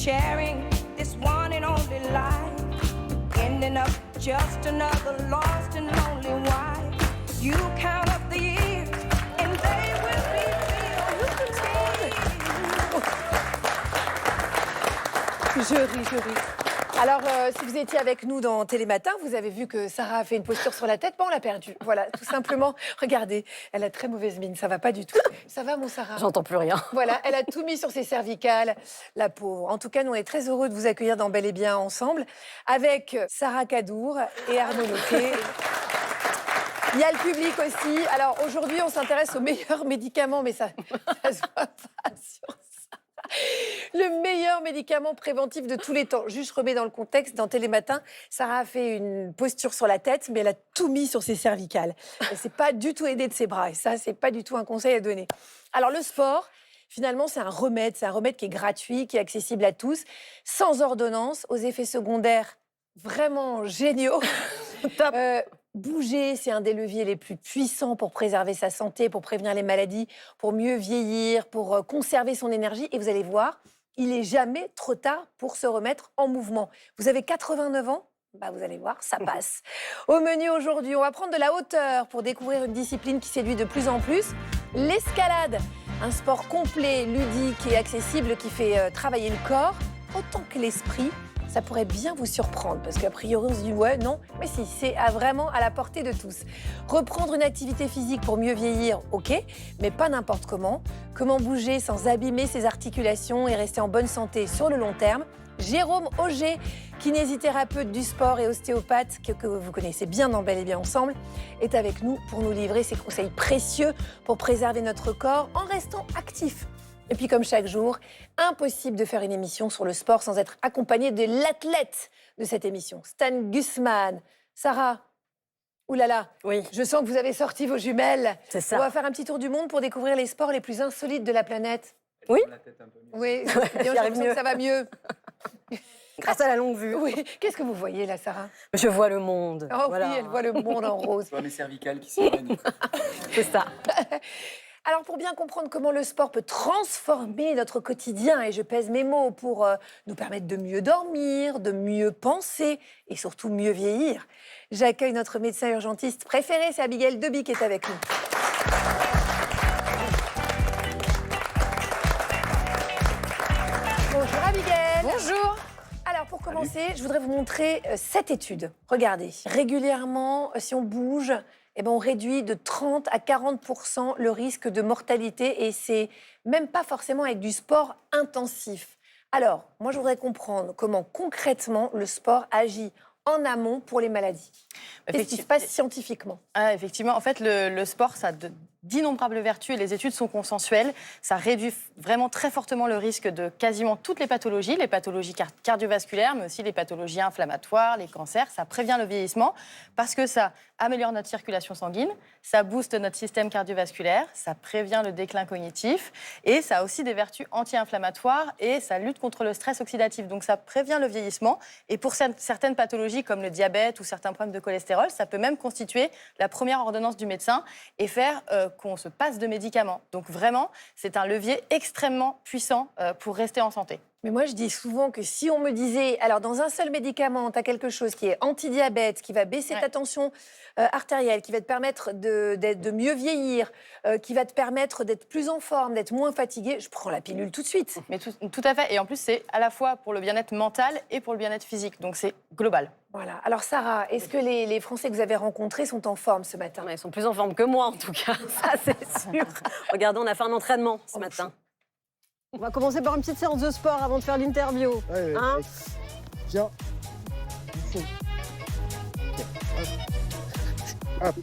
sharing this one and only life, ending up just another lost and lonely wife. You count up the years and they will be filled with Je ris. Alors, si vous étiez avec nous dans Télématin, vous avez vu que Sarah a fait une posture sur la tête. Bon, on l'a perdue. Voilà, tout simplement. Regardez, elle a très mauvaise mine. Ça va pas du tout. Ça va, mon Sarah? J'entends plus rien. Voilà, elle a tout mis sur ses cervicales, la pauvre. En tout cas, nous, on est très heureux de vous accueillir dans Bel et Bien ensemble avec Sarah Cadour et Arnaud Loquet. Il y a le public aussi. Alors, aujourd'hui, on s'intéresse aux meilleurs médicaments, mais ça se voit pas sur ça. Le meilleur médicament préventif de tous les temps. Juste, je remets dans le contexte, dans Télématin, Sarah a fait une posture sur la tête, mais elle a tout mis sur ses cervicales. Elle s'est pas du tout aidée de ses bras. Et ça, c'est pas du tout un conseil à donner. Alors, le sport, finalement, c'est un remède. C'est un remède qui est gratuit, qui est accessible à tous, sans ordonnance, aux effets secondaires vraiment géniaux. Top. Bouger, c'est un des leviers les plus puissants pour préserver sa santé, pour prévenir les maladies, pour mieux vieillir, pour conserver son énergie. Et vous allez voir, il n'est jamais trop tard pour se remettre en mouvement. Vous avez 89 ans, bah vous allez voir, ça passe. Au menu aujourd'hui, on va prendre de la hauteur pour découvrir une discipline qui séduit de plus en plus, l'escalade. Un sport complet, ludique et accessible qui fait travailler le corps autant que l'esprit. Ça pourrait bien vous surprendre, parce qu'a priori, on se dit, ouais, non, mais si, c'est vraiment à la portée de tous. Reprendre une activité physique pour mieux vieillir, ok, mais pas n'importe comment. Comment bouger sans abîmer ses articulations et rester en bonne santé sur le long terme. Jérôme Auger, kinésithérapeute du sport et ostéopathe, que vous connaissez bien dans Bel et Bien ensemble, est avec nous pour nous livrer ses conseils précieux pour préserver notre corps en restant actif. Et puis, comme chaque jour, impossible de faire une émission sur le sport sans être accompagné de l'athlète de cette émission, Stan Gusman. Sarah, oulala, Oui. Je sens que vous avez sorti vos jumelles. C'est ça. On va faire un petit tour du monde pour découvrir les sports les plus insolites de la planète. Oui. Oui, j'y j'ai arrive l'impression mieux. que ça va mieux. Grâce à la longue vue. Oui. Qu'est-ce que vous voyez là, Sarah? Je vois le monde. Oh Voilà. oui, elle voit le monde en rose. Je vois mes cervicales qui s'éloignent. C'est ça. Alors, pour bien comprendre comment le sport peut transformer notre quotidien, et je pèse mes mots, pour nous permettre de mieux dormir, de mieux penser et surtout mieux vieillir, j'accueille notre médecin urgentiste préféré, c'est Abigail Deby qui est avec nous. Bonjour Abigail. Bonjour. Alors, pour commencer, je voudrais vous montrer cette étude. Regardez, régulièrement, si on bouge, eh ben, on réduit de 30 à 40% le risque de mortalité et c'est même pas forcément avec du sport intensif. Alors, moi, je voudrais comprendre comment concrètement le sport agit en amont pour les maladies. Qu'est-ce qui se passe scientifiquement? Effectivement, en fait, le sport, ça a d'innombrables vertus et les études sont consensuelles. Ça réduit vraiment très fortement le risque de quasiment toutes les pathologies cardiovasculaires, mais aussi les pathologies inflammatoires, les cancers. Ça prévient le vieillissement parce que ça améliore notre circulation sanguine, ça booste notre système cardiovasculaire, ça prévient le déclin cognitif et ça a aussi des vertus anti-inflammatoires et ça lutte contre le stress oxydatif. Donc ça prévient le vieillissement et pour certaines pathologies comme le diabète ou certains problèmes de cholestérol, ça peut même constituer la première ordonnance du médecin et faire qu'on se passe de médicaments. Donc vraiment, c'est un levier extrêmement puissant pour rester en santé. Mais moi, je dis souvent que si on me disait, alors dans un seul médicament, tu as quelque chose qui est anti-diabète, qui va baisser ta tension artérielle, qui va te permettre de mieux vieillir, qui va te permettre d'être plus en forme, d'être moins fatigué, je prends la pilule tout de suite. Mais tout à fait. Et en plus, c'est à la fois pour le bien-être mental et pour le bien-être physique. Donc c'est global. Voilà. Alors Sarah, est-ce que les Français que vous avez rencontrés sont en forme ce matin? Ils sont plus en forme que moi, en tout cas. Ça, c'est sûr. Regardez, on a fait un entraînement ce matin. On va commencer par une petite séance de sport avant de faire l'interview. Ouais, Hein? Viens.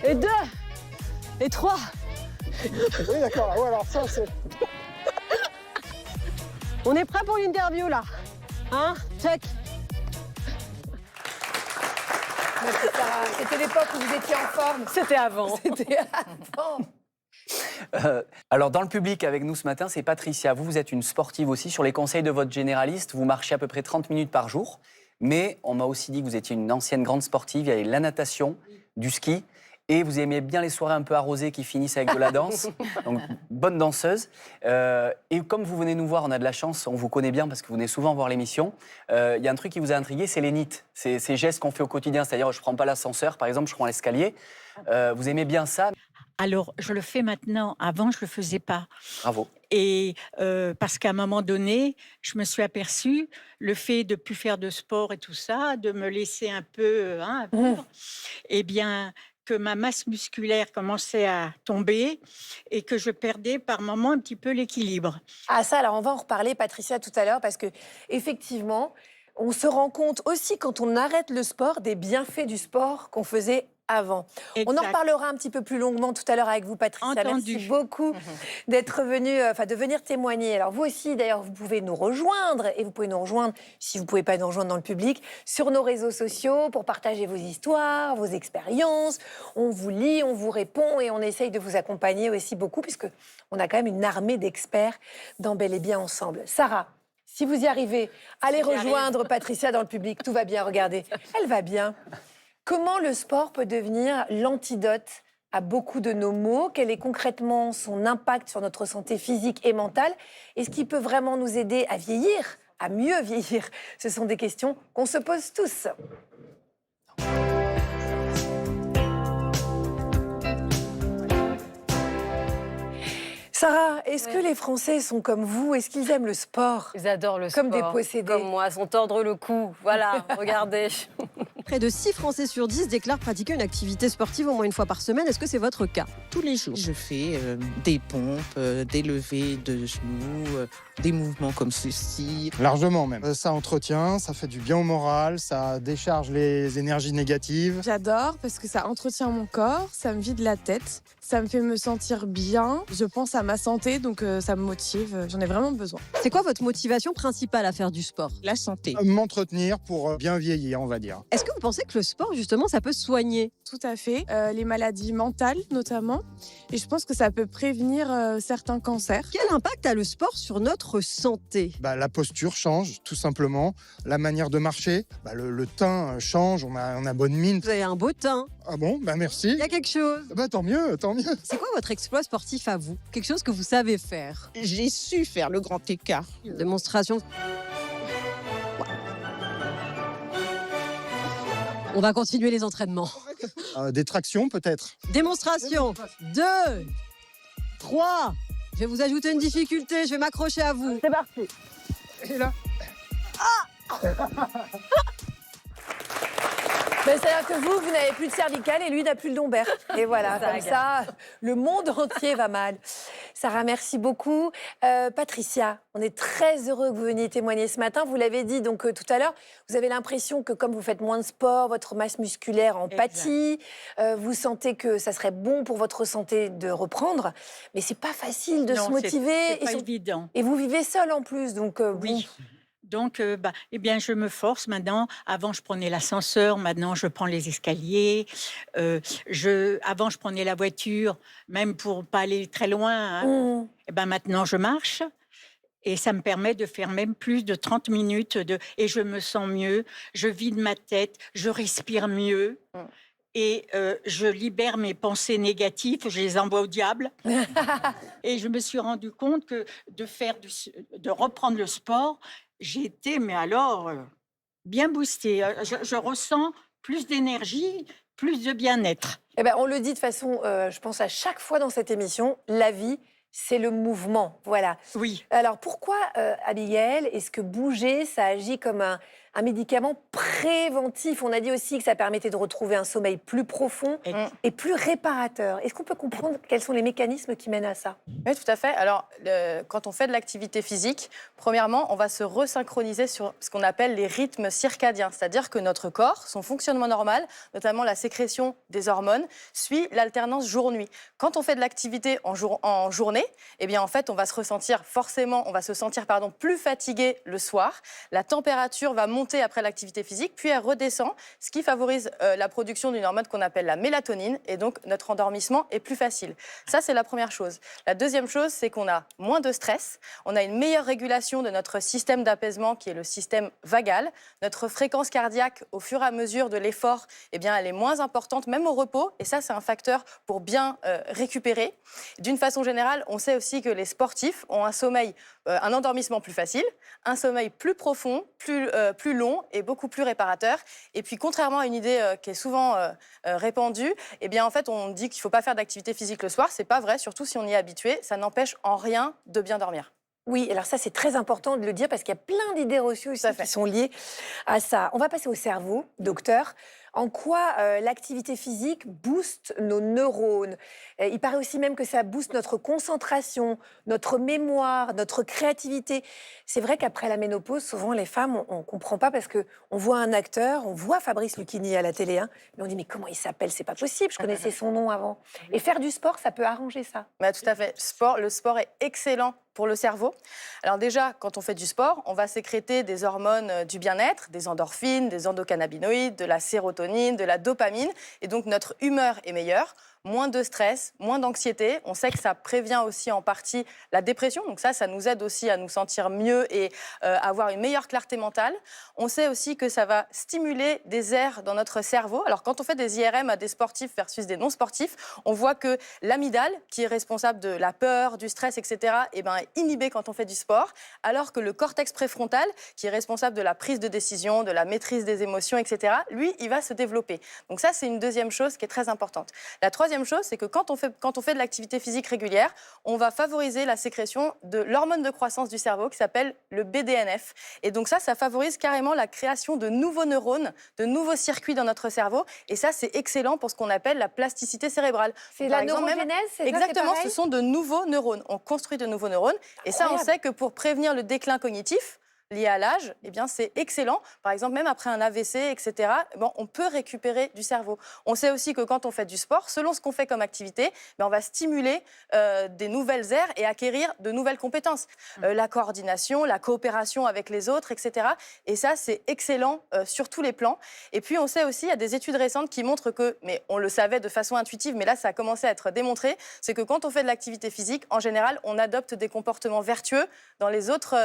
Et 2. Et 3. Oui, d'accord. Ouais, alors ça, c'est... On est prêt pour l'interview, là. Hein? Check. Merci Sarah. C'était l'époque où vous étiez en forme. C'était avant. C'était avant. Alors, dans le public avec nous ce matin, c'est Patricia. Vous êtes une sportive aussi. Sur les conseils de votre généraliste, vous marchez à peu près 30 minutes par jour. Mais on m'a aussi dit que vous étiez une ancienne grande sportive. Il y avait la natation, du ski Et vous aimez bien les soirées un peu arrosées qui finissent avec de la danse. Donc, bonne danseuse. Et comme vous venez nous voir, on a de la chance, on vous connaît bien parce que vous venez souvent voir l'émission. Il y a un truc qui vous a intrigué, c'est les NEAT. Ces gestes qu'on fait au quotidien. C'est-à-dire, je ne prends pas l'ascenseur, par exemple, je prends l'escalier. Vous aimez bien ça? Alors, je le fais maintenant. Avant, je ne le faisais pas. Bravo. Et parce qu'à un moment donné, je me suis aperçue, le fait de ne plus faire de sport et tout ça, de me laisser un peu vivre, eh bien, que ma masse musculaire commençait à tomber et que je perdais par moments un petit peu l'équilibre. Ah ça, alors on va en reparler, Patricia, tout à l'heure, parce que effectivement, on se rend compte aussi quand on arrête le sport des bienfaits du sport qu'on faisait avant. On en Exact. reparlera un petit peu plus longuement tout à l'heure avec vous, Patricia. Entendu. Merci beaucoup d'être venue, de venir témoigner. Alors vous aussi, d'ailleurs, vous pouvez nous rejoindre et vous pouvez nous rejoindre, si vous ne pouvez pas nous rejoindre dans le public, sur nos réseaux sociaux pour partager vos histoires, vos expériences. On vous lit, on vous répond et on essaye de vous accompagner aussi beaucoup puisque on a quand même une armée d'experts dans Bel et Bien Ensemble. Sarah, si vous y arrivez, allez rejoindre Patricia dans le public. Tout va bien, regardez. Elle va bien. Comment le sport peut devenir l'antidote à beaucoup de nos maux? Quel est concrètement son impact sur notre santé physique et mentale? Est-ce qu'il peut vraiment nous aider à vieillir, à mieux vieillir? Ce sont des questions qu'on se pose tous. Sarah, est-ce que les Français sont comme vous? Est-ce qu'ils aiment le sport? Ils adorent le Comme sport. des possédés. Comme moi, sont tordre le cou. Voilà, regardez. Près de 6 Français sur 10 déclarent pratiquer une activité sportive au moins une fois par semaine. Est-ce que c'est votre cas? Tous les jours, je fais des pompes, des levées de genoux, des mouvements comme ceci. Largement même. Ça entretient, ça fait du bien au moral, ça décharge les énergies négatives. J'adore parce que ça entretient mon corps, ça me vide la tête, ça me fait me sentir bien. Je pense à ma santé, donc ça me motive. J'en ai vraiment besoin. C'est quoi votre motivation principale à faire du sport? La santé. M'entretenir pour bien vieillir, on va dire. Est-ce que vous pensez que le sport, justement, ça peut soigner? Tout à fait. Les maladies mentales, notamment. Et je pense que ça peut prévenir certains cancers. Quel impact a le sport sur notre santé? La posture change, tout simplement. La manière de marcher, le teint change, on a bonne mine. Vous avez un beau teint. Ah bon, merci. Il y a quelque chose. Tant mieux, tant mieux. C'est quoi votre exploit sportif à vous? Quelque chose que vous savez faire? J'ai su faire le grand écart. Démonstration. On va continuer les entraînements. Des tractions peut-être. Démonstration. 2, 3. Je vais vous ajouter une difficulté. Je vais m'accrocher à vous. C'est parti. Et là. C'est-à-dire que vous n'avez plus de cervical et lui n'a plus le lombaire. Et voilà, comme ça, le monde entier va mal. Sarah, merci beaucoup. Patricia, on est très heureux que vous veniez témoigner ce matin. Vous l'avez dit donc tout à l'heure, vous avez l'impression que comme vous faites moins de sport, votre masse musculaire en pâtit. Vous sentez que ça serait bon pour votre santé de reprendre. Mais c'est pas facile de se motiver. C'est pas évident. Et vous vivez seul en plus, donc Oui. Donc, eh bien, je me force maintenant. Avant, je prenais l'ascenseur. Maintenant, je prends les escaliers. Avant, je prenais la voiture, même pour pas aller très loin. Eh ben, maintenant, je marche. Et ça me permet de faire même plus de 30 minutes. Et je me sens mieux. Je vide ma tête. Je respire mieux. Et je libère mes pensées négatives, je les envoie au diable. Et je me suis rendu compte que de reprendre le sport, j'ai été, mais alors, bien boostée. Je ressens plus d'énergie, plus de bien-être. Eh ben, on le dit de façon, je pense à chaque fois dans cette émission, la vie, c'est le mouvement. Voilà. Oui. Alors pourquoi, Abigail, est-ce que bouger, ça agit comme un médicament préventif? On a dit aussi que ça permettait de retrouver un sommeil plus profond et plus réparateur. Est-ce qu'on peut comprendre quels sont les mécanismes qui mènent à ça? Oui, tout à fait. Alors, quand on fait de l'activité physique, premièrement, on va se resynchroniser sur ce qu'on appelle les rythmes circadiens. C'est-à-dire que notre corps, son fonctionnement normal, notamment la sécrétion des hormones, suit l'alternance jour-nuit. Quand on fait de l'activité en journée, eh bien, en fait, on va se sentir plus fatigué le soir. La température va monter monter après l'activité physique, puis elle redescend, ce qui favorise la production d'une hormone qu'on appelle la mélatonine, et donc notre endormissement est plus facile. Ça, c'est la première chose. La deuxième chose, c'est qu'on a moins de stress, on a une meilleure régulation de notre système d'apaisement qui est le système vagal. Notre fréquence cardiaque, au fur et à mesure de l'effort, eh bien, elle est moins importante, même au repos, et ça, c'est un facteur pour bien récupérer. D'une façon générale, on sait aussi que les sportifs ont un sommeil, un endormissement plus facile, un sommeil plus profond, plus long et beaucoup plus réparateur. Et puis, contrairement à une idée qui est souvent répandue, eh bien, en fait, on dit qu'il ne faut pas faire d'activité physique le soir. Ce n'est pas vrai, surtout si on y est habitué. Ça n'empêche en rien de bien dormir. Oui, alors ça, c'est très important de le dire parce qu'il y a plein d'idées reçues aussi qui sont liées à ça. On va passer au cerveau, docteur. En quoi l'activité physique booste nos neurones? Il paraît aussi même que ça booste notre concentration, notre mémoire, notre créativité. C'est vrai qu'après la ménopause, souvent les femmes, on ne comprend pas parce qu'on voit un acteur, on voit Fabrice Lucchini à la télé, hein, mais on dit mais comment il s'appelle? C'est pas possible, je connaissais son nom avant. Et faire du sport, ça peut arranger ça. Bah, tout à fait. Le sport est excellent pour le cerveau. Alors déjà, quand on fait du sport, on va sécréter des hormones du bien-être, des endorphines, des endocannabinoïdes, de la sérotonine, de la dopamine. Et donc, notre humeur est meilleure. Moins de stress, moins d'anxiété. On sait que ça prévient aussi en partie la dépression. Donc ça nous aide aussi à nous sentir mieux et avoir une meilleure clarté mentale. On sait aussi que ça va stimuler des aires dans notre cerveau. Alors quand on fait des IRM à des sportifs versus des non-sportifs, on voit que l'amygdale, qui est responsable de la peur, du stress, etc., est inhibée quand on fait du sport, alors que le cortex préfrontal, qui est responsable de la prise de décision, de la maîtrise des émotions, etc., lui, il va se développer. Donc ça, c'est une deuxième chose qui est très importante. La troisième chose, c'est que quand on fait de l'activité physique régulière, on va favoriser la sécrétion de l'hormone de croissance du cerveau qui s'appelle le BDNF. Et donc ça favorise carrément la création de nouveaux neurones, de nouveaux circuits dans notre cerveau. Et ça, c'est excellent pour ce qu'on appelle la plasticité cérébrale. C'est la neurogenèse, c'est ça? Exactement, C'est ce sont de nouveaux neurones. On construit de nouveaux neurones. Et ça, on sait que pour prévenir le déclin cognitif, lié à l'âge, eh bien, c'est excellent. Par exemple, même après un AVC, etc., on peut récupérer du cerveau. On sait aussi que quand on fait du sport, selon ce qu'on fait comme activité, on va stimuler des nouvelles aires et acquérir de nouvelles compétences. La coordination, la coopération avec les autres, etc. Et ça, c'est excellent sur tous les plans. Et puis, on sait aussi, il y a des études récentes qui montrent que, mais on le savait de façon intuitive, mais là, ça a commencé à être démontré, c'est que quand on fait de l'activité physique, en général, on adopte des comportements vertueux dans les autres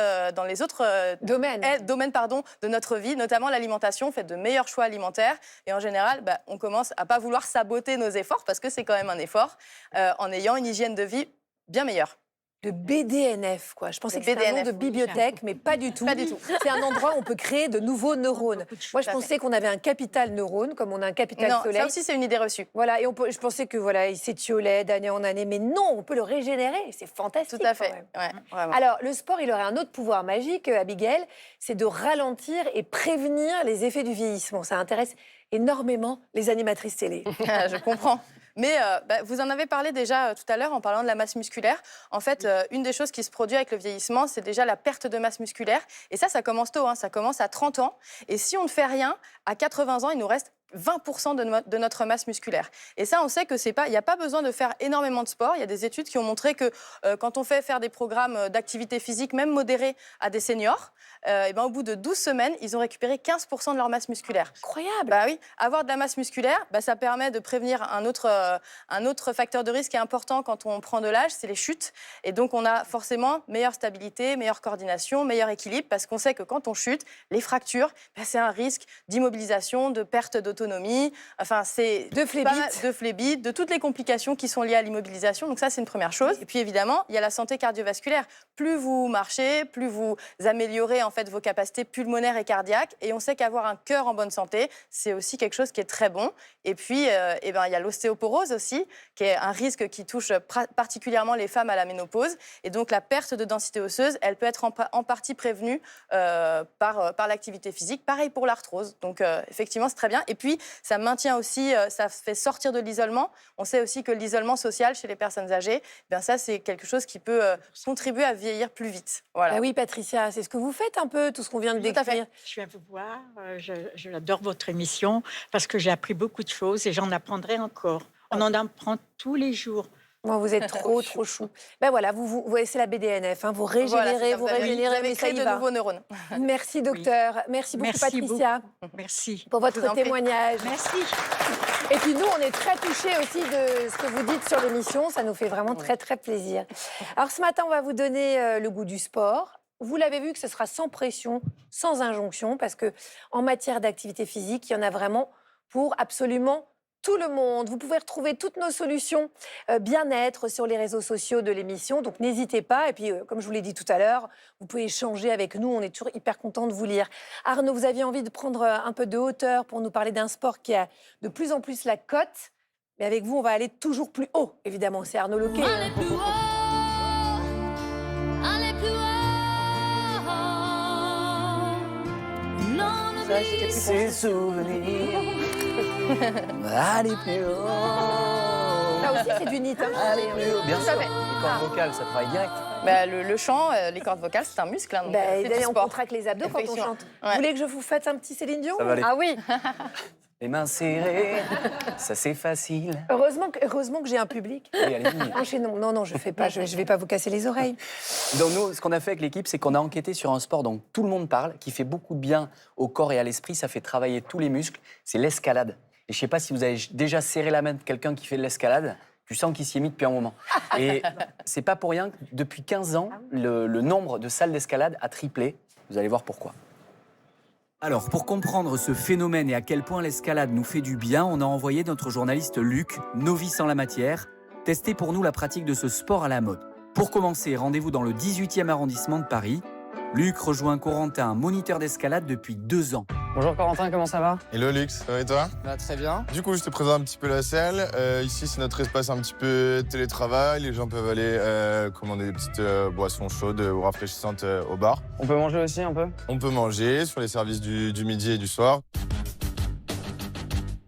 domaines de notre vie, notamment l'alimentation. On fait de meilleurs choix alimentaires et en général, on commence à pas vouloir saboter nos efforts parce que c'est quand même un effort en ayant une hygiène de vie bien meilleure. Le BDNF, quoi. Je pensais que c'était un nom de bibliothèque, mais pas du tout. Pas du tout. C'est un endroit où on peut créer de nouveaux neurones. Moi, je pensais qu'on avait un capital neurone, comme on a un capital soleil. Ça aussi, c'est une idée reçue. Voilà, et je pensais que il s'étiolait d'année en année, mais non, on peut le régénérer. C'est fantastique. Tout à fait. Ouais, vraiment. Alors, le sport, il aurait un autre pouvoir magique, Abigail, c'est de ralentir et prévenir les effets du vieillissement. Ça intéresse énormément les animatrices télé. Je comprends. Mais vous en avez parlé déjà tout à l'heure en parlant de la masse musculaire. En fait, une des choses qui se produit avec le vieillissement, c'est déjà la perte de masse musculaire. Et ça commence tôt, hein, ça commence à 30 ans. Et si on ne fait rien, à 80 ans, il nous reste 20% de notre masse musculaire. Et ça, on sait que il n'y a pas besoin de faire énormément de sport. Il y a des études qui ont montré que quand on fait faire des programmes d'activité physique, même modérés, à des seniors, au bout de 12 semaines, ils ont récupéré 15% de leur masse musculaire. Incroyable. Bah oui, avoir de la masse musculaire, ça permet de prévenir un autre facteur de risque qui est important quand on prend de l'âge, c'est les chutes. Et donc, on a forcément meilleure stabilité, meilleure coordination, meilleur équilibre, parce qu'on sait que quand on chute, les fractures, c'est un risque d'immobilisation, de perte d'autonomie, c'est de phlébite, de toutes les complications qui sont liées à l'immobilisation. Donc ça, c'est une première chose. Et puis évidemment, il y a la santé cardiovasculaire. Plus vous marchez, plus vous améliorez en fait vos capacités pulmonaires et cardiaques. Et on sait qu'avoir un cœur en bonne santé, c'est aussi quelque chose qui est très bon. Et puis, il y a l'ostéoporose aussi, qui est un risque qui touche particulièrement les femmes à la ménopause. Et donc la perte de densité osseuse, elle peut être en partie prévenue par l'activité physique. Pareil pour l'arthrose. Donc effectivement, c'est très bien. Et puis, ça maintient aussi, ça fait sortir de l'isolement. On sait aussi que l'isolement social chez les personnes âgées, ça, c'est quelque chose qui peut contribuer à vieillir plus vite. Voilà. Ah oui, Patricia, c'est ce que vous faites un peu, tout ce qu'on vient de décrire. Je viens vous voir, j'adore votre émission parce que j'ai appris beaucoup de choses et j'en apprendrai encore. On en apprend tous les jours Bon, vous êtes trop chou. Ben voilà, vous c'est la BDNF, hein, vous Voilà, régénérez, c'est ça, vous avez- régénérez, avez mais ça créé y de va. nouveaux neurones. Merci docteur, merci beaucoup Merci Patricia Merci. pour Je vous votre en prie. témoignage. Merci. Et puis nous, on est très touchés aussi de ce que vous dites sur l'émission, ça nous fait vraiment très plaisir. Alors ce matin, on va vous donner le goût du sport. Vous l'avez vu que ce sera sans pression, sans injonction, parce que en matière d'activité physique, il y en a vraiment pour absolument tout le monde. Vous pouvez retrouver toutes nos solutions bien-être sur les réseaux sociaux de l'émission, donc n'hésitez pas. Et puis, comme je vous l'ai dit tout à l'heure, vous pouvez échanger avec nous, on est toujours hyper contents de vous lire. Arnaud, vous aviez envie de prendre un peu de hauteur pour nous parler d'un sport qui a de plus en plus la cote. Mais avec vous, on va aller toujours plus haut, évidemment. C'est Arnaud Loquet. Allez plus haut, allez plus haut. Non, ne Ça, j'étais plus Ces souvenirs. Allez plus haut. Là aussi, c'est du NIT. Hein. Allez plus haut. Bien Tout à sûr. fait. Les cordes vocales, ça travaille direct. Bah, le chant, les cordes vocales, c'est un muscle. Hein, donc, c'est du D'ailleurs, on sport. contracte les abdos quand on Effectivement. chante. Ouais. Vous voulez que je vous fasse un petit Céline Dion? Ça va aller. Ah oui. Les mains serrées, ça c'est facile. Heureusement que j'ai un public. Oui, allez-y. Enchaînons. Non, je fais pas. Je vais pas vous casser les oreilles. Donc nous, ce qu'on a fait avec l'équipe, c'est qu'on a enquêté sur un sport dont tout le monde parle, qui fait beaucoup de bien au corps et à l'esprit, ça fait travailler tous les muscles, c'est l'escalade. Et je ne sais pas si vous avez déjà serré la main de quelqu'un qui fait de l'escalade, tu sens qu'il s'y est mis depuis un moment. Et c'est pas pour rien que depuis 15 ans, le nombre de salles d'escalade a triplé. Vous allez voir pourquoi. Alors, pour comprendre ce phénomène et à quel point l'escalade nous fait du bien, on a envoyé notre journaliste Luc, novice en la matière, tester pour nous la pratique de ce sport à la mode. Pour commencer, rendez-vous dans le 18e arrondissement de Paris. Luc rejoint Corentin, moniteur d'escalade depuis 2 ans. Bonjour Corentin, comment ça va? Hello Lux, ça va et toi? Très bien. Du coup, je te présente un petit peu la salle. Ici, c'est notre espace un petit peu télétravail. Les gens peuvent aller commander des petites boissons chaudes ou rafraîchissantes au bar. On peut manger aussi un peu? On peut manger sur les services du midi et du soir.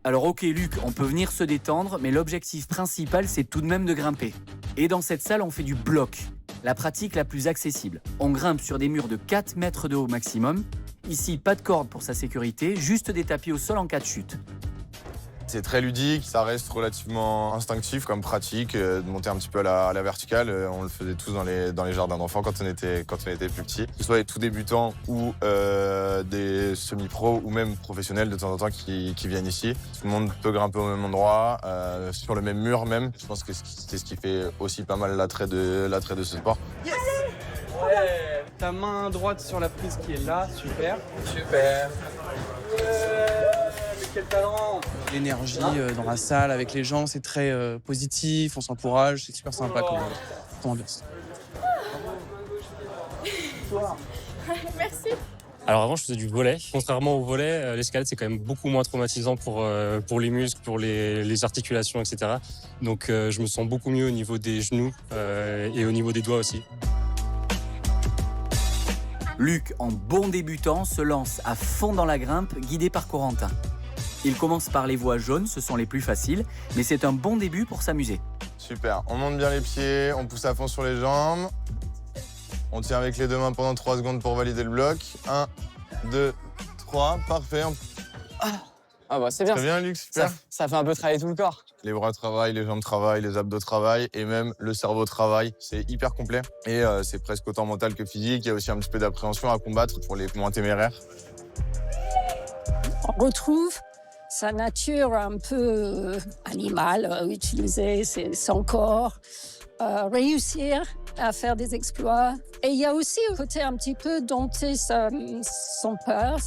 Alors ok Luc, on peut venir se détendre, mais l'objectif principal, c'est tout de même de grimper. Et dans cette salle, on fait du bloc, la pratique la plus accessible. On grimpe sur des murs de 4 mètres de haut maximum. Ici, pas de corde pour sa sécurité, juste des tapis au sol en cas de chute. C'est très ludique, ça reste relativement instinctif comme pratique, de monter un petit peu à la verticale. On le faisait tous dans les jardins d'enfants quand on était plus petits. Que ce soit les tout débutants ou des semi-pros ou même professionnels de temps en temps qui viennent ici. Tout le monde peut grimper au même endroit, sur le même mur même. Je pense que c'est ce qui fait aussi pas mal l'attrait de ce sport. Yes! Ouais. Ta main droite sur la prise qui est là, super. Super. Quel talent! L'énergie dans la salle avec les gens, c'est très positif, on s'encourage, c'est super sympa comme ambiance. Merci. Alors avant, je faisais du volley. Contrairement au volley, l'escalade, c'est quand même beaucoup moins traumatisant pour les muscles, pour les articulations, etc. Donc je me sens beaucoup mieux au niveau des genoux et au niveau des doigts aussi. Luc, en bon débutant, se lance à fond dans la grimpe, guidé par Corentin. Il commence par les voies jaunes, ce sont les plus faciles, mais c'est un bon début pour s'amuser. Super, on monte bien les pieds, on pousse à fond sur les jambes. On tient avec les 2 mains pendant 3 secondes pour valider le bloc. 1, 2, 3, parfait. Ah bah c'est bien. Très bien Luc, super. Ça fait un peu travailler tout le corps. Les bras travaillent, les jambes travaillent, les abdos travaillent et même le cerveau travaille. C'est hyper complet et c'est presque autant mental que physique. Il y a aussi un petit peu d'appréhension à combattre pour les moins téméraires. On retrouve sa nature un peu animale, utiliser son corps, réussir à faire des exploits. Et il y a aussi un côté un petit peu dompter sa peur.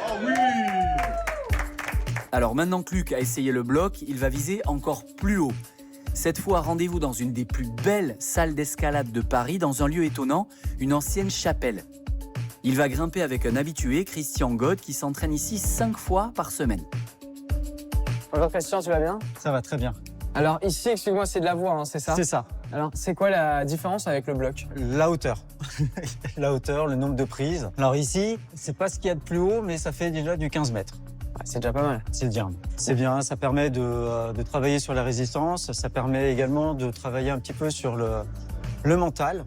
Oh oui! Alors maintenant que Luc a essayé le bloc, il va viser encore plus haut. Cette fois, rendez-vous dans une des plus belles salles d'escalade de Paris, dans un lieu étonnant, une ancienne chapelle. Il va grimper avec un habitué, Christian God, qui s'entraîne ici 5 fois par semaine. Bonjour Christian, tu vas bien? Ça va très bien. Alors ici, excuse-moi, c'est de la voix, hein, c'est ça? C'est ça. Alors c'est quoi la différence avec le bloc? La hauteur. La hauteur, le nombre de prises. Alors ici, c'est pas ce qu'il y a de plus haut, mais ça fait déjà du 15 mètres. C'est déjà pas mal. C'est bien. C'est bien, ça permet de travailler sur la résistance, ça permet également de travailler un petit peu sur le mental.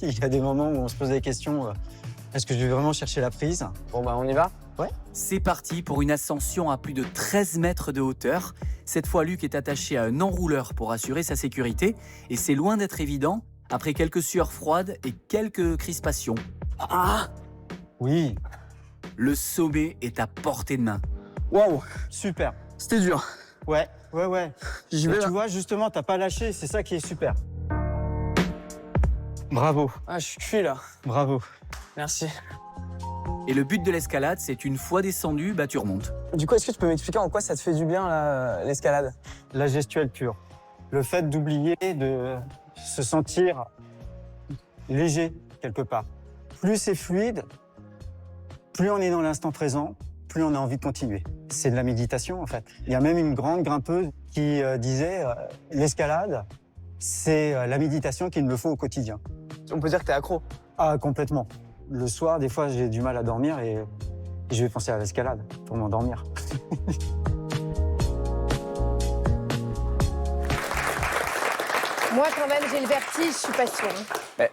Il y a des moments où on se pose des questions, est-ce que je vais vraiment chercher la prise? Bon bah on y va? Ouais. C'est parti pour une ascension à plus de 13 mètres de hauteur. Cette fois, Luc est attaché à un enrouleur pour assurer sa sécurité. Et c'est loin d'être évident, après quelques sueurs froides et quelques crispations. Ah! Oui. Le sommet est à portée de main. Waouh, super. C'était dur. Ouais. J'y Mais vais tu là. vois, justement, t'as pas lâché, c'est ça qui est super. Bravo, Ah, je suis cuit là. bravo. Merci. Et le but de l'escalade, c'est une fois descendu, bah tu remontes. Du coup, est-ce que tu peux m'expliquer en quoi ça te fait du bien là, l'escalade? La gestuelle pure. Le fait d'oublier, de se sentir léger quelque part. Plus c'est fluide, plus on est dans l'instant présent, plus on a envie de continuer. C'est de la méditation en fait. Il y a même une grande grimpeuse qui disait l'escalade, c'est la méditation qu'il me faut au quotidien. On peut dire que t'es accro. Ah, complètement. Le soir, des fois, j'ai du mal à dormir et je vais penser à l'escalade pour m'endormir. Moi, quand même, j'ai le vertige, je suis pas sûre.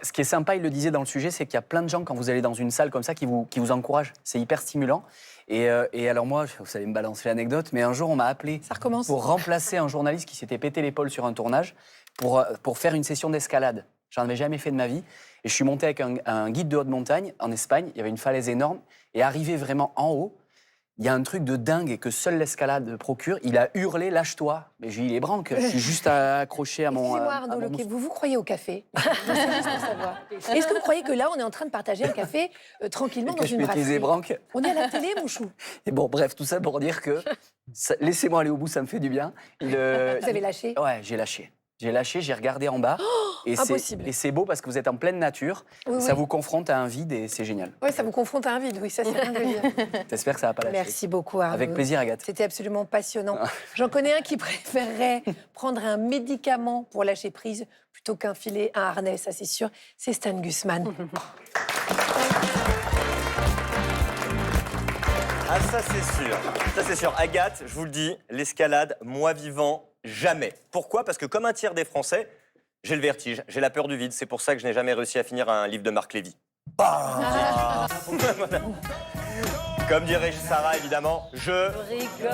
Ce qui est sympa, il le disait dans le sujet, c'est qu'il y a plein de gens, quand vous allez dans une salle comme ça, qui vous encouragent. C'est hyper stimulant. Et alors moi, vous allez me balancer l'anecdote, mais un jour, on m'a appelé pour remplacer un journaliste qui s'était pété l'épaule sur un tournage pour faire une session d'escalade. J'en avais jamais fait de ma vie. Et je suis monté avec un guide de haute montagne en Espagne. Il y avait une falaise énorme. Et arrivé vraiment en haut, il y a un truc de dingue que seule l'escalade procure. Il a hurlé, lâche-toi. Mais j'ai eu les branques. Je suis juste accroché à mon... Excusez-moi Arnaud Loquet, vous croyez au café? Non, c'est juste pour savoir. Est-ce que vous croyez que là, on est en train de partager un café tranquillement dans une brasserie? les branques. On est à la télé, mon chou. Et bon, bref, tout ça pour dire que laissez-moi aller au bout, ça me fait du bien. Vous avez lâché? Ouais, j'ai lâché. J'ai regardé en bas. Impossible. Et c'est beau parce que vous êtes en pleine nature. Oui, ça oui. vous confronte à un vide et c'est génial. Oui, ça vous confronte à un vide, oui, ça c'est bien de le dire. J'espère que ça va pas lâcher. Merci beaucoup Arnaud. Avec plaisir, Agathe. C'était absolument passionnant. J'en connais un qui préférerait prendre un médicament pour lâcher prise plutôt qu'un filet, un harnais, ça c'est sûr. C'est Stan Gusman. Ah, ça c'est sûr. Ça c'est sûr. Agathe, je vous le dis, l'escalade, moi vivant, jamais. Pourquoi? Parce que comme un tiers des Français, j'ai le vertige, j'ai la peur du vide. C'est pour ça que je n'ai jamais réussi à finir un livre de Marc Lévy. Voilà. Comme dirait Sarah, évidemment, je rigole.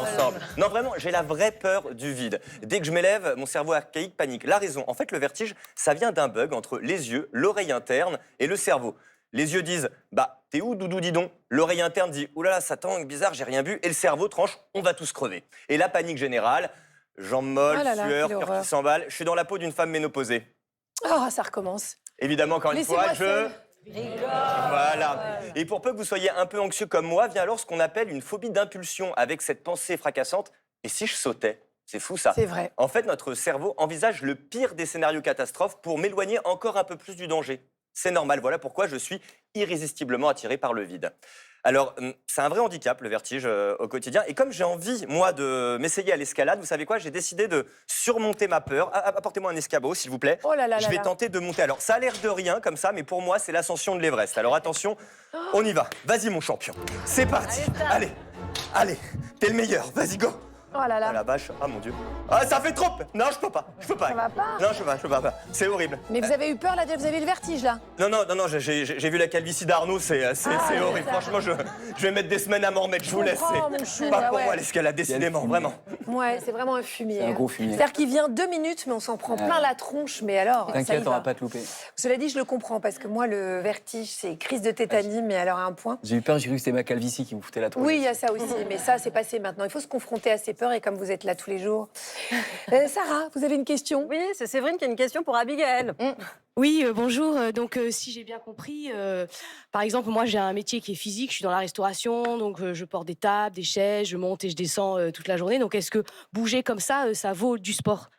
Ensemble. Non, vraiment, j'ai la vraie peur du vide. Dès que je m'élève, mon cerveau archaïque panique. La raison, en fait, le vertige, ça vient d'un bug entre les yeux, l'oreille interne et le cerveau. Les yeux disent « Bah, t'es où, doudou, dis donc ?» L'oreille interne dit « Ouh là là, ça tangue, bizarre, j'ai rien vu. » Et le cerveau tranche « On va tous crever. » Et la panique générale, jambes molles, Oh là là, sueur, quelle cœur horreur. qui s'emballe. Je suis dans la peau d'une femme ménopausée. Oh, ça recommence. Évidemment, encore une fois, Laissez-moi je... seule. Voilà. Et pour peu que vous soyez un peu anxieux comme moi, vient alors ce qu'on appelle une phobie d'impulsion, avec cette pensée fracassante. Et si je sautais? C'est fou ça. C'est vrai. En fait, notre cerveau envisage le pire des scénarios catastrophes pour m'éloigner encore un peu plus du danger. C'est normal, voilà pourquoi je suis irrésistiblement attiré par le vide. Alors, c'est un vrai handicap, le vertige, au quotidien. Et comme j'ai envie, moi, de m'essayer à l'escalade, vous savez quoi? J'ai décidé de surmonter ma peur. Apportez-moi un escabeau, s'il vous plaît. Oh là là je là vais là. tenter de monter. Alors, ça a l'air de rien, comme ça, mais pour moi, c'est l'ascension de l'Everest. Alors, attention, on y va. Vas-y, mon champion. C'est parti. Allez, t'es le meilleur. Vas-y, go. Oh là là. Ah la vache, ah mon Dieu. Ah, ça fait trop. Non, je peux pas. Ça va pas? Non, je peux pas. C'est horrible. Mais vous avez eu peur là, vous avez eu le vertige là? Non, j'ai vu la calvitie d'Arnaud, c'est horrible. Franchement, je vais mettre des semaines à m'en remettre, je vous laisse. comprends, mon chou, Pas ah pour ouais. moi l'escalade, décidément, vraiment. Ouais, c'est vraiment un fumier. C'est un gros fumier. C'est-à-dire qu'il vient 2 minutes, mais on s'en prend plein la tronche. Mais alors, ça y T'inquiète, on va. va pas te louper. Cela dit, je le comprends parce que moi, le vertige, c'est crise de tétanie, mais alors à un point. J'ai eu peur, j'ai cru que c'était ma calvitie qui vous foutait la trouille. Oui, il y a ça aussi, mais ça, c'est passé maintenant. Il faut se confronter à ses peurs et comme vous êtes là tous les jours. Sarah, vous avez une question? Oui, c'est Séverine qui a une question pour Abigail. Oui, bonjour. Donc, si j'ai bien compris, par exemple, moi, j'ai un métier qui est physique. Je suis dans la restauration, donc je porte des tables, des chaises, je monte et je descends toute la journée. Donc, est-ce que bouger comme ça, ça vaut du sport?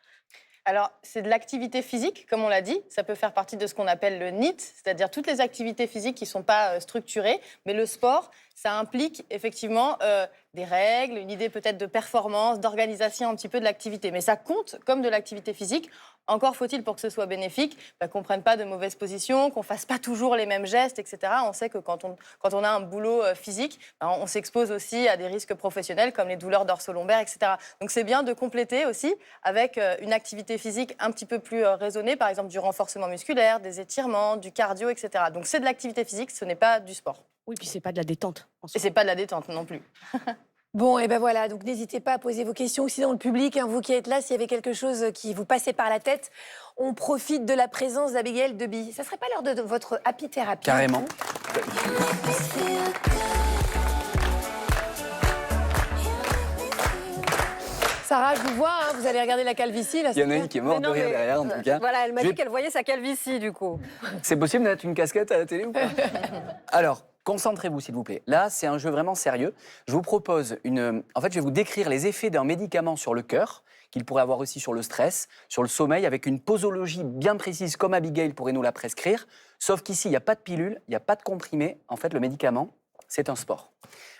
Alors, c'est de l'activité physique, comme on l'a dit. Ça peut faire partie de ce qu'on appelle le NEAT, c'est-à-dire toutes les activités physiques qui ne sont pas structurées. Mais le sport, ça implique effectivement des règles, une idée peut-être de performance, d'organisation un petit peu de l'activité. Mais ça compte comme de l'activité physique. Encore faut-il, pour que ce soit bénéfique, qu'on ne prenne pas de mauvaises positions, qu'on ne fasse pas toujours les mêmes gestes, etc. On sait que quand on a un boulot physique, on s'expose aussi à des risques professionnels comme les douleurs dorso-lombaires, etc. Donc c'est bien de compléter aussi avec une activité physique un petit peu plus raisonnée, par exemple du renforcement musculaire, des étirements, du cardio, etc. Donc c'est de l'activité physique, ce n'est pas du sport. Oui, puis c'est pas de la détente. Et c'est pas de la détente non plus. Bon, et ben voilà, donc n'hésitez pas à poser vos questions aussi dans le public. Hein, vous qui êtes là, s'il y avait quelque chose qui vous passait par la tête, on profite de la présence d'Abigail Deby. Ça serait pas l'heure de votre happy thérapie? Carrément. Sarah, je vous vois, hein, vous allez regarder la calvitie. Là, Il y en a une qui est morte de rire derrière, en tout cas. Voilà, elle m'a Je dit vais- qu'elle voyait sa calvitie, du coup. C'est possible de mettre une casquette à la télé ou pas? Alors, concentrez-vous, s'il vous plaît. Là, c'est un jeu vraiment sérieux. Je vous propose une... En fait, je vais vous décrire les effets d'un médicament sur le cœur, qu'il pourrait avoir aussi sur le stress, sur le sommeil, avec une posologie bien précise, comme Abigail pourrait nous la prescrire. Sauf qu'ici, il n'y a pas de pilule, il n'y a pas de comprimé. En fait, le médicament, c'est un sport.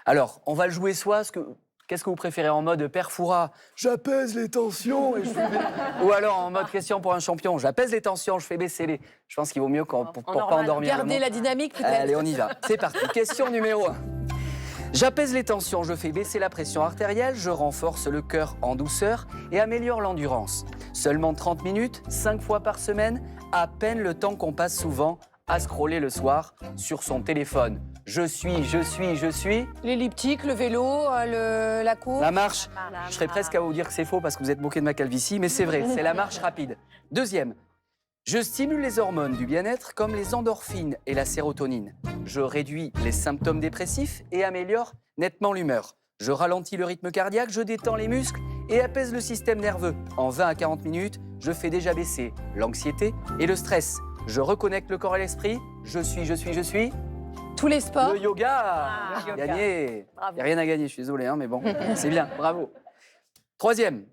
Alors, on va le jouer soit... Qu'est-ce que vous préférez en mode Père Fouras, j'apaise les tensions et je fais ou alors en mode question pour un champion, j'apaise les tensions, je fais baisser les. Je pense qu'il vaut mieux pour pas endormir. Gardez la dynamique peut-être. Allez, on y va. C'est parti. Question numéro 1. J'apaise les tensions, je fais baisser la pression artérielle, je renforce le cœur en douceur et améliore l'endurance. Seulement 30 minutes, 5 fois par semaine, à peine le temps qu'on passe souvent à scroller le soir sur son téléphone. Je suis. L'elliptique, le vélo, la course. La marche. Je serais presque à vous dire que c'est faux parce que vous êtes moqué de ma calvitie, mais c'est vrai, c'est la marche rapide. Deuxième, je stimule les hormones du bien-être comme les endorphines et la sérotonine. Je réduis les symptômes dépressifs et améliore nettement l'humeur. Je ralentis le rythme cardiaque, je détends les muscles et apaise le système nerveux. En 20 à 40 minutes, je fais déjà baisser l'anxiété et le stress. Je reconnecte le corps et l'esprit. Je suis. Tous les sports. Le yoga. Gagné. Il n'y a rien à gagner, je suis désolé, hein, mais bon, c'est bien, bravo. Troisième,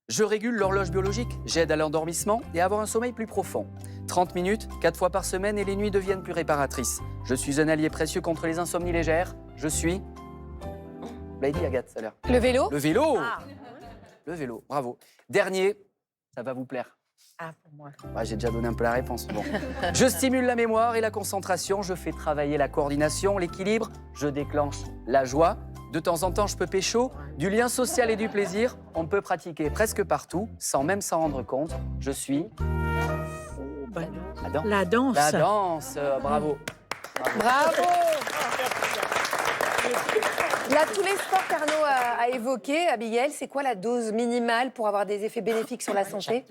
je régule l'horloge biologique. J'aide à l'endormissement et à avoir un sommeil plus profond. 30 minutes, 4 fois par semaine et les nuits deviennent plus réparatrices. Je suis un allié précieux contre les insomnies légères. Je suis... Vous l'avez dit, Agathe, tout à l'heure. Le vélo. Le vélo. Le vélo, bravo. Dernier, ça va vous plaire. Ah, pour moi. Ouais, j'ai déjà donné un peu la réponse. Bon. Je stimule la mémoire et la concentration, je fais travailler la coordination, l'équilibre, je déclenche la joie. De temps en temps, je peux pécho, du lien social et du plaisir. On peut pratiquer presque partout, sans même s'en rendre compte. Je suis... La danse. La danse, bravo. Bravo. Là, tous les sports qu'Arnaud a évoqués, Abigail, c'est quoi la dose minimale pour avoir des effets bénéfiques sur la santé?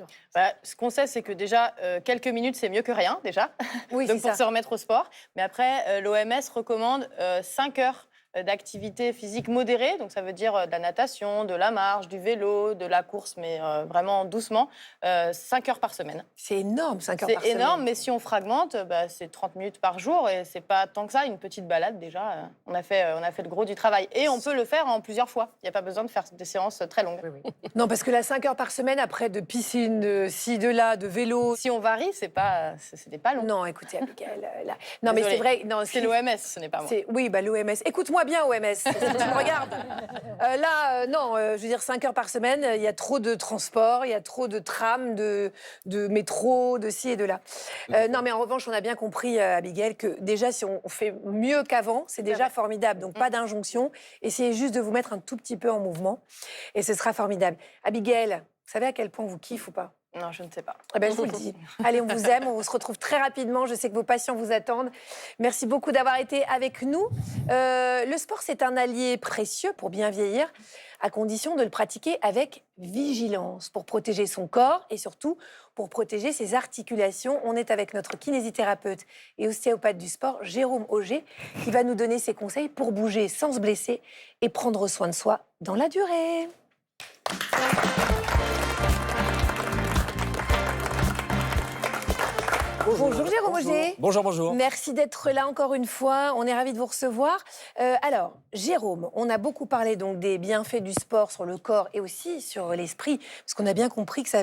Ce qu'on sait, c'est que déjà, quelques minutes, c'est mieux que rien, déjà. Oui, donc c'est pour ça. se remettre au sport. Mais après, l'OMS recommande 5 heures d'activité physique modérée. Donc ça veut dire de la natation, de la marche, du vélo, de la course, mais vraiment doucement. 5 heures par semaine. C'est énorme, 5 heures par C'est semaine. énorme, mais si on fragmente, c'est 30 minutes par jour et c'est pas tant que ça. Une petite balade, déjà, on a fait le gros du travail. Et on peut le faire en plusieurs fois. Il n'y a pas besoin de faire des séances très longues. Non, parce que la 5 heures par semaine, après de piscine, de ci, de là, de vélo... Si on varie, c'était pas long. Non, écoutez, Abigail, là... Non, mais Désolée. c'est vrai... Non, C'est l'OMS, ce n'est pas moi. Oui, l'OMS. Écoute-moi bien, OMS, si tu me regardes. Non, je veux dire, 5 heures par semaine, il y a trop de transports, il y a trop de trams, de métro, de ci et de là. Non, mais en revanche, on a bien compris, Abigail, que déjà, si on fait mieux qu'avant, c'est déjà formidable. Donc, pas d'injonction. Essayez juste de vous mettre un tout petit peu en mouvement et ce sera formidable. Abigail, vous savez à quel point on vous kiffe ou pas? Non, je ne sais pas. Eh ben, je vous le dis. Allez, on vous aime, on se retrouve très rapidement. Je sais que vos patients vous attendent. Merci beaucoup d'avoir été avec nous. Le sport, c'est un allié précieux pour bien vieillir, à condition de le pratiquer avec vigilance, pour protéger son corps et surtout pour protéger ses articulations. On est avec notre kinésithérapeute et ostéopathe du sport, Jérôme Auger, qui va nous donner ses conseils pour bouger sans se blesser et prendre soin de soi dans la durée. Bonjour Jérôme Auger. Bonjour, bonjour. Merci d'être là encore une fois. On est ravis de vous recevoir. Alors, Jérôme, on a beaucoup parlé donc des bienfaits du sport sur le corps et aussi sur l'esprit, parce qu'on a bien compris que ça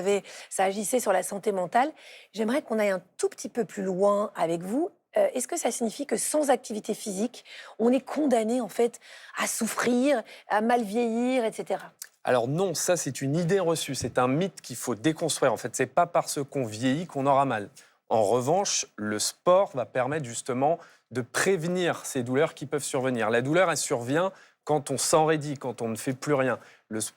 agissait sur la santé mentale. J'aimerais qu'on aille un tout petit peu plus loin avec vous. Est-ce que ça signifie que sans activité physique, on est condamné en fait à souffrir, à mal vieillir, etc. Alors non, ça c'est une idée reçue, c'est un mythe qu'il faut déconstruire. En fait, c'est pas parce qu'on vieillit qu'on aura mal. En revanche, le sport va permettre justement de prévenir ces douleurs qui peuvent survenir. La douleur, elle survient quand on s'enraidit, quand on ne fait plus rien.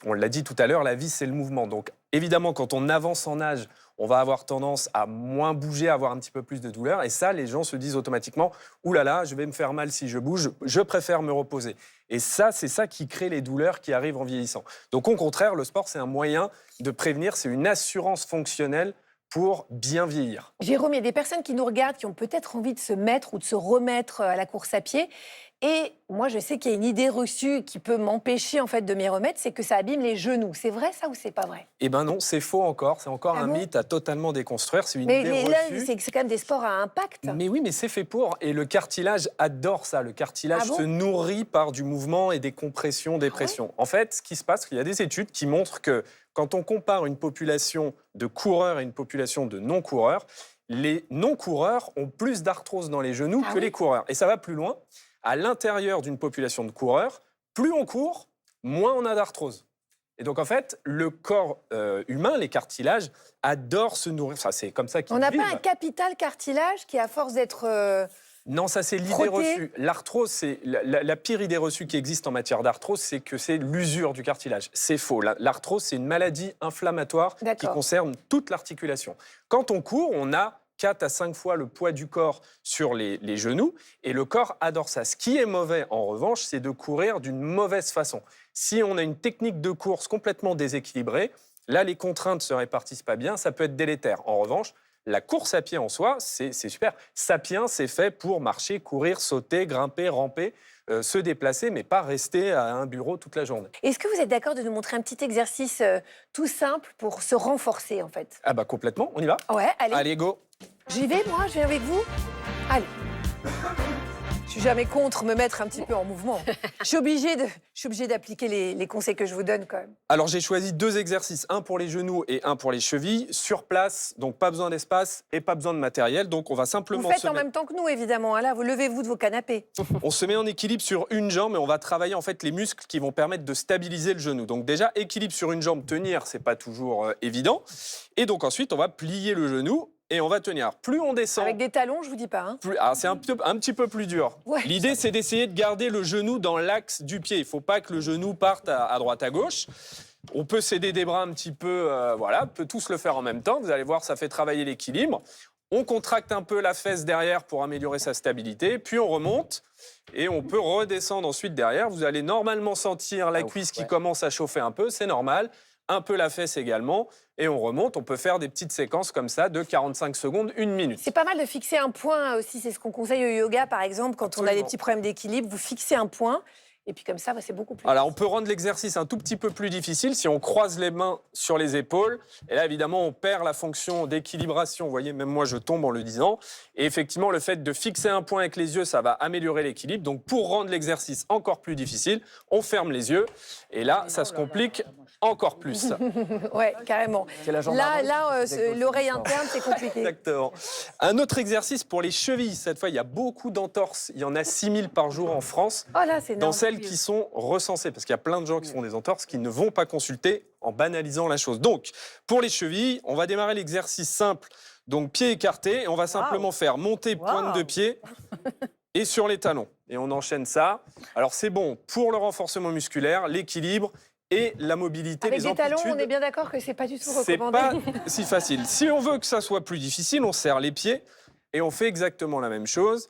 On l'a dit tout à l'heure, la vie, c'est le mouvement. Donc, Évidemment, quand on avance en âge, on va avoir tendance à moins bouger, à avoir un petit peu plus de douleur. Et ça, les gens se disent automatiquement « Ouh là là, je vais me faire mal si je bouge, je préfère me reposer ». Et ça, c'est ça qui crée les douleurs qui arrivent en vieillissant. Donc au contraire, le sport, c'est un moyen de prévenir, c'est une assurance fonctionnelle pour bien vieillir. Jérôme, il y a des personnes qui nous regardent, qui ont peut-être envie de se mettre ou de se remettre à la course à pied. Et moi, je sais qu'il y a une idée reçue qui peut m'empêcher en fait de m'y remettre, c'est que ça abîme les genoux. C'est vrai ça ou c'est pas vrai? Eh ben non, c'est faux encore. C'est encore un mythe à totalement déconstruire. C'est une idée là, reçue. c'est quand même des sports à impact. Mais oui, mais c'est fait pour. Et le cartilage adore ça. Le cartilage se nourrit par du mouvement et des compressions, des pressions. En fait, ce qui se passe, il y a des études qui montrent que quand on compare une population de coureurs et une population de non-coureurs, les non-coureurs ont plus d'arthrose dans les genoux que les coureurs. Et ça va plus loin. À l'intérieur d'une population de coureurs, plus on court, moins on a d'arthrose. Et donc, en fait, le corps humain, les cartilages, adorent se nourrir. Enfin, c'est comme ça qu'ils vivent. On n'a pas un capital cartilage qui, à force d'être... Non, ça, c'est l'idée reçue. L'arthrose, c'est la pire idée reçue qui existe en matière d'arthrose, c'est que c'est l'usure du cartilage. C'est faux. L'arthrose, c'est une maladie inflammatoire qui concerne toute l'articulation. Quand on court, on a 4 à 5 fois le poids du corps sur les genoux, et le corps adore ça. Ce qui est mauvais, en revanche, c'est de courir d'une mauvaise façon. Si on a une technique de course complètement déséquilibrée, là, les contraintes ne se répartissent pas bien, ça peut être délétère. En revanche, la course à pied en soi, c'est super. Sapiens, c'est fait pour marcher, courir, sauter, grimper, ramper, se déplacer, mais pas rester à un bureau toute la journée. Est-ce que vous êtes d'accord de nous montrer un petit exercice tout simple pour se renforcer, en fait? Ah bah complètement, on y va? Ouais, allez. Allez, go. J'y vais, moi, je viens avec vous. Allez. Je suis jamais contre me mettre un petit peu en mouvement. Je suis obligée d'appliquer les conseils que je vous donne quand même. Alors j'ai choisi 2 exercices, un pour les genoux et un pour les chevilles, sur place, donc pas besoin d'espace et pas besoin de matériel. Donc on va simplement vous faites en même temps que nous, évidemment. Là, vous levez-vous de vos canapés. On se met en équilibre sur une jambe et on va travailler en fait les muscles qui vont permettre de stabiliser le genou. Donc déjà, équilibre sur une jambe, tenir, c'est pas toujours évident. Et donc ensuite, on va plier le genou et on va tenir. Plus on descend... Avec des talons, je vous dis pas. Hein. C'est un petit peu plus dur. Ouais. L'idée, c'est d'essayer de garder le genou dans l'axe du pied. Il ne faut pas que le genou parte à droite, à gauche. On peut s'aider des bras un petit peu, on peut tous le faire en même temps. Vous allez voir, ça fait travailler l'équilibre. On contracte un peu la fesse derrière pour améliorer sa stabilité. Puis on remonte et on peut redescendre ensuite derrière. Vous allez normalement sentir la cuisse qui commence à chauffer un peu, c'est normal. Un peu la fesse également, et on remonte. On peut faire des petites séquences comme ça de 45 secondes, 1 minute. C'est pas mal de fixer un point aussi, c'est ce qu'on conseille au yoga par exemple, quand on a des petits problèmes d'équilibre, vous fixez un point, et puis comme ça, c'est beaucoup plus... Alors on peut rendre l'exercice un tout petit peu plus difficile si on croise les mains sur les épaules, et là évidemment on perd la fonction d'équilibration, vous voyez, même moi je tombe en le disant, et effectivement le fait de fixer un point avec les yeux, ça va améliorer l'équilibre, donc pour rendre l'exercice encore plus difficile, on ferme les yeux, et là ça se complique encore plus. Ouais, carrément. Là, l'oreille interne, c'est compliqué. Exactement. Un autre exercice pour les chevilles. Cette fois, il y a beaucoup d'entorses. Il y en a 6000 par jour en France. Oh là, c'est dans celles qui sont recensées. Parce qu'il y a plein de gens qui font des entorses qui ne vont pas consulter en banalisant la chose. Donc, pour les chevilles, on va démarrer l'exercice simple. Donc, pied écarté. Et on va simplement faire monter pointe de pied et sur les talons. Et on enchaîne ça. Alors, c'est bon pour le renforcement musculaire, l'équilibre et la mobilité, avec les des talons, amplitudes. on est bien d'accord que c'est pas du tout C'est recommandé. pas si facile. Si on veut que ça soit plus difficile, on serre les pieds et on fait exactement la même chose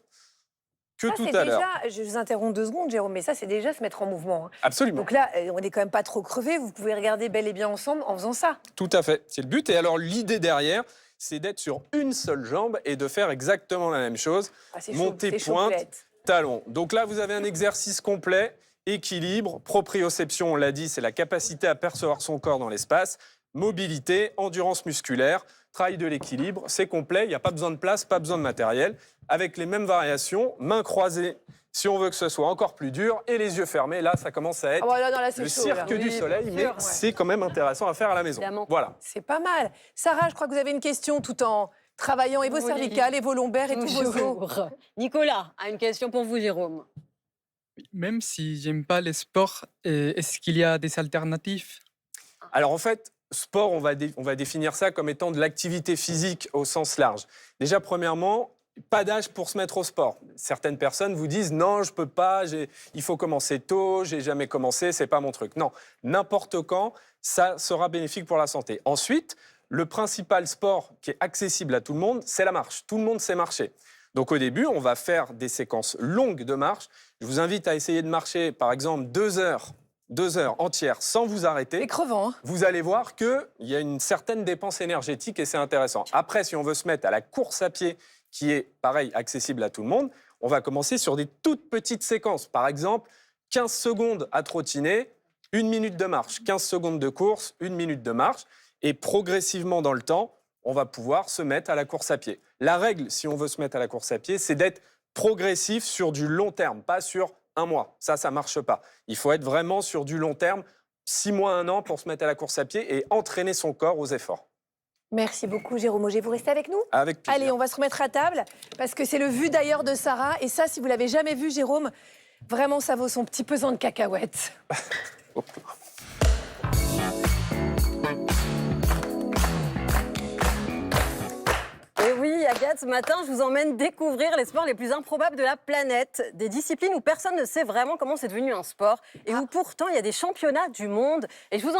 que ça, tout à l'heure. Je vous interromps 2 secondes, Jérôme, mais ça, c'est déjà se mettre en mouvement. Hein. Absolument. Donc là, on n'est quand même pas trop crevé. Vous pouvez regarder bel et bien ensemble en faisant ça. Tout à fait. C'est le but. Et alors, l'idée derrière, c'est d'être sur une seule jambe et de faire exactement la même chose. Monter pointe, talon. Donc là, vous avez un exercice complet. Équilibre, proprioception, on l'a dit, c'est la capacité à percevoir son corps dans l'espace. Mobilité, endurance musculaire, travail de l'équilibre, c'est complet, il n'y a pas besoin de place, pas besoin de matériel. Avec les mêmes variations, mains croisées si on veut que ce soit encore plus dur, et les yeux fermés, là, ça commence à être le cirque du soleil, mais c'est quand même intéressant à faire à la maison. Évidemment. Voilà. C'est pas mal. Sarah, je crois que vous avez une question tout en travaillant et vos cervicales, et vos lombaires, et tous vos os. Nicolas a une question pour vous, Jérôme. Même si j'aime pas les sports, est-ce qu'il y a des alternatives? Alors en fait, sport, on va définir ça comme étant de l'activité physique au sens large. Déjà, premièrement, pas d'âge pour se mettre au sport. Certaines personnes vous disent non, je peux pas, il faut commencer tôt, j'ai jamais commencé, c'est pas mon truc. Non, n'importe quand, ça sera bénéfique pour la santé. Ensuite, le principal sport qui est accessible à tout le monde, c'est la marche. Tout le monde sait marcher. Donc au début, on va faire des séquences longues de marche. Je vous invite à essayer de marcher, par exemple, 2 heures entières sans vous arrêter. C'est crevant. Hein. Vous allez voir qu'il y a une certaine dépense énergétique et c'est intéressant. Après, si on veut se mettre à la course à pied, qui est, pareil, accessible à tout le monde, on va commencer sur des toutes petites séquences. Par exemple, 15 secondes à trottiner, 1 minute de marche. 15 secondes de course, 1 minute de marche. Et progressivement dans le temps, on va pouvoir se mettre à la course à pied. La règle, si on veut se mettre à la course à pied, c'est d'être progressif sur du long terme, pas sur 1 mois. Ça ne marche pas. Il faut être vraiment sur du long terme, 6 mois, 1 an pour se mettre à la course à pied et entraîner son corps aux efforts. Merci beaucoup, Jérôme Auger. Vous restez avec nous? Avec plaisir. Allez, on va se remettre à table, parce que c'est le vu d'ailleurs de Sarah. Et ça, si vous l'avez jamais vu, Jérôme, vraiment, ça vaut son petit pesant de cacahuètes. Et oui, Agathe, ce matin, je vous emmène découvrir les sports les plus improbables de la planète. Des disciplines où personne ne sait vraiment comment c'est devenu un sport et où pourtant il y a des championnats du monde. Et je vous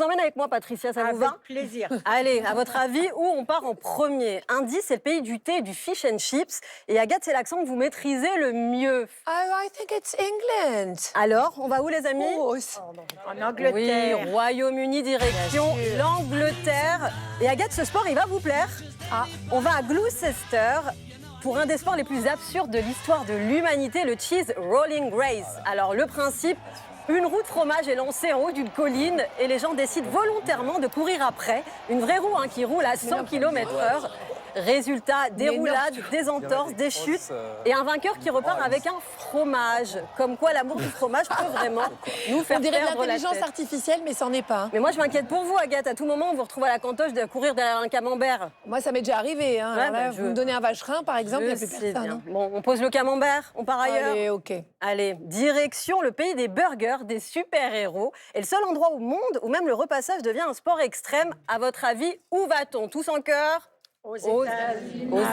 emmène avec moi, Patricia, ça vous va? Avec plaisir. Allez, à votre avis, où on part en premier? Indice, c'est le pays du thé et du fish and chips. Et Agathe, c'est l'accent que vous maîtrisez le mieux. I think it's England. Alors, on va où, les amis? En Angleterre. Oui, Royaume-Uni, direction l'Angleterre. Et Agathe, ce sport, il va vous plaire. On va à Gloucester pour un des sports les plus absurdes de l'histoire de l'humanité, le Cheese Rolling Race. Alors, le principe, une roue de fromage est lancée en haut d'une colline et les gens décident volontairement de courir après. Une vraie roue qui roule à 100 km/h. Résultat, des roulades, des entorses, des chutes et un vainqueur qui repart avec un fromage. Comme quoi l'amour du fromage peut vraiment nous faire On dirait de perdre la l'intelligence tête. artificielle, mais c'en est pas. Hein. Mais moi, je m'inquiète pour vous, Agathe. À tout moment, on vous retrouve à la cantoche de courir derrière un camembert. Moi, ça m'est déjà arrivé. Hein. Ouais, Alors là, bah, vous me donnez un vacherin, par exemple, il n'y a plus personne. Hein. Bon, on pose le camembert, on part ailleurs. Allez, ok. Allez, direction le pays des burgers, des super-héros. Et le seul endroit au monde où même le repassage devient un sport extrême. À votre avis, où va-t-on? Tous en chœur? Aux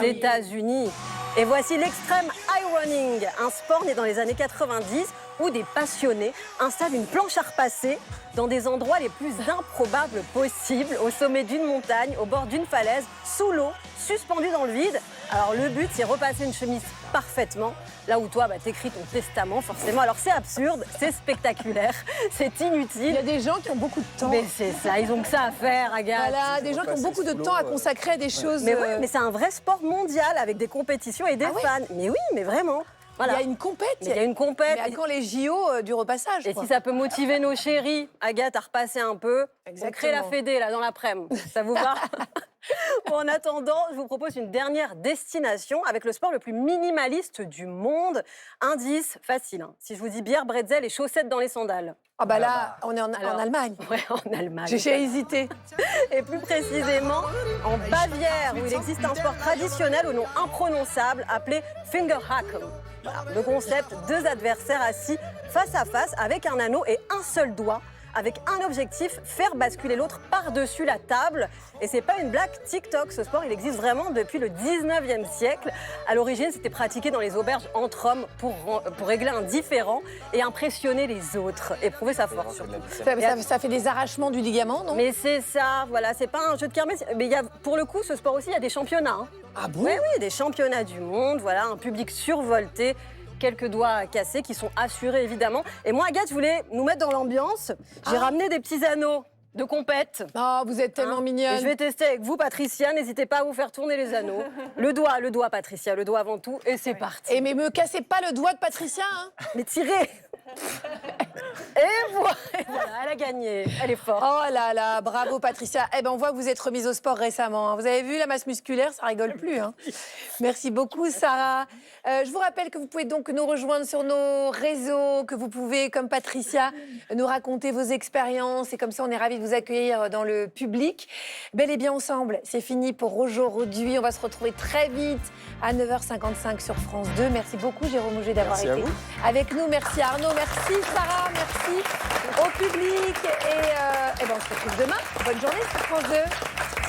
États-Unis. Et voici l'extrême ironing, un sport né dans les années 90 où des passionnés installent une planche à repasser dans des endroits les plus improbables possibles, au sommet d'une montagne, au bord d'une falaise, sous l'eau, suspendu dans le vide. Alors le but, c'est repasser une chemise parfaitement, là où toi, t'écris ton testament, forcément. Alors c'est absurde, c'est spectaculaire, c'est inutile. Il y a des gens qui ont beaucoup de temps. Mais c'est ça, ils ont que ça à faire, Agathe. Voilà, des gens qui ont beaucoup de temps à consacrer à des choses... Mais oui, mais c'est un vrai sport mondial avec des compétitions et des fans. Mais oui, mais vraiment. Voilà. Il y a une compète. Il y a une compète. Mais à quand les JO du repassage? Et quoi. si ça peut motiver nos chéris, Agathe, à repasser un peu, on crée la fédé là dans l'après-midi. Ça vous va? Bon, en attendant, je vous propose une dernière destination avec le sport le plus minimaliste du monde. Indice facile. Hein. Si je vous dis bière, bretzel et chaussettes dans les sandales. Ah bah là, on est en Allemagne. Ouais, en Allemagne. J'ai hésité. Et plus précisément, en Bavière, où il existe un sport traditionnel au nom imprononçable appelé Fingerhaken. Voilà. Le concept, 2 adversaires assis face à face avec un anneau et un seul doigt, avec un objectif, faire basculer l'autre par-dessus la table. Et c'est pas une blague TikTok, ce sport, il existe vraiment depuis le 19e siècle. À l'origine, c'était pratiqué dans les auberges entre hommes pour régler un différend et impressionner les autres et prouver sa force surtout. Ça fait des arrachements du ligament, non? Mais c'est ça, voilà, c'est pas un jeu de kermesse. Mais il y a, pour le coup, ce sport aussi, il y a des championnats. Hein. Ah bon? Oui, oui, des championnats du monde, voilà, un public survolté. Quelques doigts cassés qui sont assurés évidemment. Et moi, Agathe, je voulais nous mettre dans l'ambiance. J'ai ramené des petits anneaux de compète. Oh, vous êtes tellement mignonne. Et je vais tester avec vous, Patricia. N'hésitez pas à vous faire tourner les anneaux. Le doigt, Patricia, le doigt avant tout. Et c'est parti. Et mais me cassez pas le doigt de Patricia, hein. Mais tirez. Et voilà, elle a gagné. Elle est forte. Oh là là, bravo Patricia. Eh ben on voit que vous êtes remise au sport récemment. Hein. Vous avez vu la masse musculaire, ça rigole plus. Hein. Merci beaucoup Sarah. Je vous rappelle que vous pouvez donc nous rejoindre sur nos réseaux, que vous pouvez, comme Patricia, nous raconter vos expériences. Et comme ça, on est ravis de vous accueillir dans le public. Bel et bien ensemble, c'est fini pour aujourd'hui. On va se retrouver très vite à 9h55 sur France 2. Merci beaucoup Jérôme Auger d'avoir été avec nous. Merci Arnaud, merci Sarah, merci au public. Et ben on se retrouve demain. Bonne journée sur France 2.